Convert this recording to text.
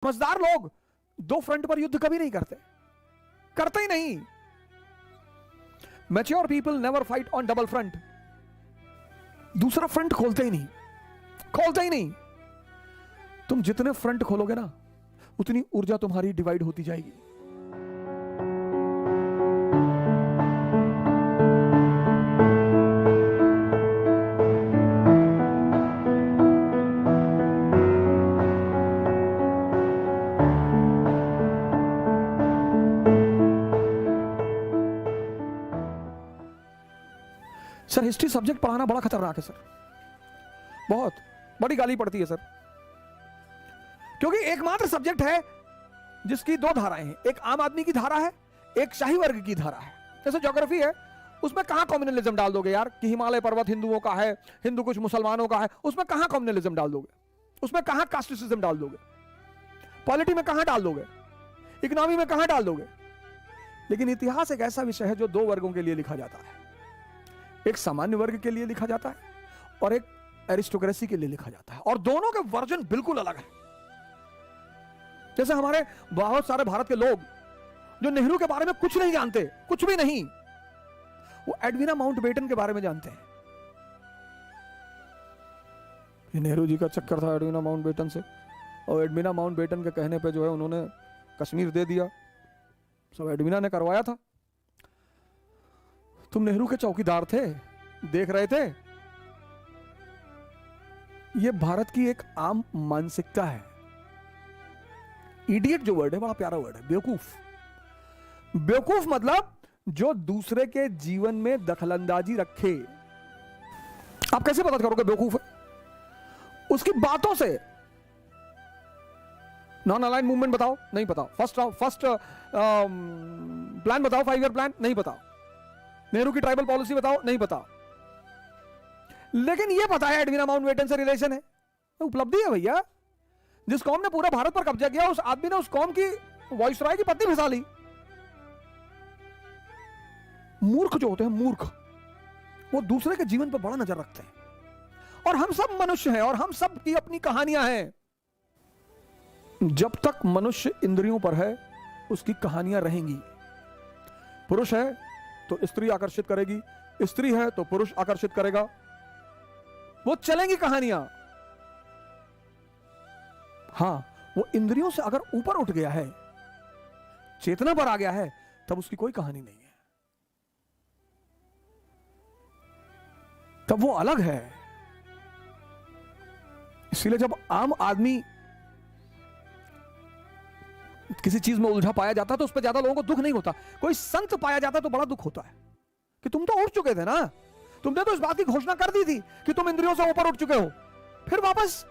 समझदार लोग दो फ्रंट पर युद्ध कभी नहीं करते, करते ही नहीं। Mature people never fight on double front. दूसरा फ्रंट खोलते ही नहीं, खोलते ही नहीं। तुम जितने फ्रंट खोलोगे ना, उतनी ऊर्जा तुम्हारी डिवाइड होती जाएगी। सर हिस्ट्री सब्जेक्ट पढ़ाना बड़ा खतरनाक है सर, बहुत बड़ी गाली पड़ती है सर, क्योंकि एकमात्र सब्जेक्ट है जिसकी दो धाराएं हैं, एक आम आदमी की धारा है, एक शाही वर्ग की धारा है। जैसे ज्योग्राफी है, उसमें कहां कम्युनलिज्म डाल दोगे यार कि हिमालय पर्वत हिंदुओं का है, हिंदू कुछ मुसलमानों का है, उसमें कहां कम्युनलिज्म डाल दोगे, उसमें कहां कास्टिसिज्म डाल दोगे, पॉलिटी में कहां डाल दोगे, इकोनॉमी में कहां डाल दोगे। लेकिन इतिहास एक ऐसा विषय है जो दो वर्गों के लिए लिखा जाता है, एक सामान्य वर्ग के लिए लिखा जाता है और एक एरिस्टोक्रेसी के लिए लिखा जाता है, और दोनों के वर्जन बिल्कुल अलग है। जैसे हमारे बहुत सारे भारत के लोग जो नेहरू के बारे में कुछ नहीं जानते, कुछ भी नहीं, वो एडविना माउंटबेटन के बारे में जानते हैं। ये नेहरू जी का चक्कर था एडविना माउंटबेटन से, और एडविना माउंटबेटन के कहने पे जो है उन्होंने कश्मीर दे दिया, सब एडविना ने करवाया था। तुम नेहरू के चौकीदार थे, देख रहे थे। यह भारत की एक आम मानसिकता है। इडियट जो वर्ड है बड़ा प्यारा वर्ड है, बेवकूफ। बेवकूफ मतलब जो दूसरे के जीवन में दखलंदाजी रखे। आप कैसे पता करोगे बेवकूफ है? उसकी बातों से। नॉन अलाइन मूवमेंट बताओ, नहीं पता। फर्स्ट प्लान बताओ, 5 ईयर प्लान, नहीं पता। नेहरू की ट्राइबल पॉलिसी बताओ, नहीं पता। लेकिन यह पता है एडविना माउंटबेटन से रिलेशन है, उपलब्धि है भैया। जिस कौम ने पूरा भारत पर कब्जा किया, उस आदमी ने उस कौम की वाइसराय की पत्नी फंसा ली। मूर्ख जो होते हैं, मूर्ख, वो दूसरे के जीवन पर बड़ा नजर रखते हैं। और हम सब मनुष्य हैं और हम सब की अपनी कहानियां हैं। जब तक मनुष्य इंद्रियों पर है, उसकी कहानियां रहेंगी। पुरुष है तो स्त्री आकर्षित करेगी, स्त्री है तो पुरुष आकर्षित करेगा, वो चलेंगी कहानियां। हां, वो इंद्रियों से अगर ऊपर उठ गया है, चेतना पर आ गया है, तब उसकी कोई कहानी नहीं है, तब वो अलग है। इसीलिए जब आम आदमी किसी चीज में उलझा पाया जाता है तो उस पर ज्यादा लोगों को दुख नहीं होता। कोई संत पाया जाता है तो बड़ा दुख होता है कि तुम तो उठ चुके थे ना, तुमने तो इस बात की घोषणा कर दी थी कि तुम इंद्रियों से ऊपर उठ चुके हो, फिर वापस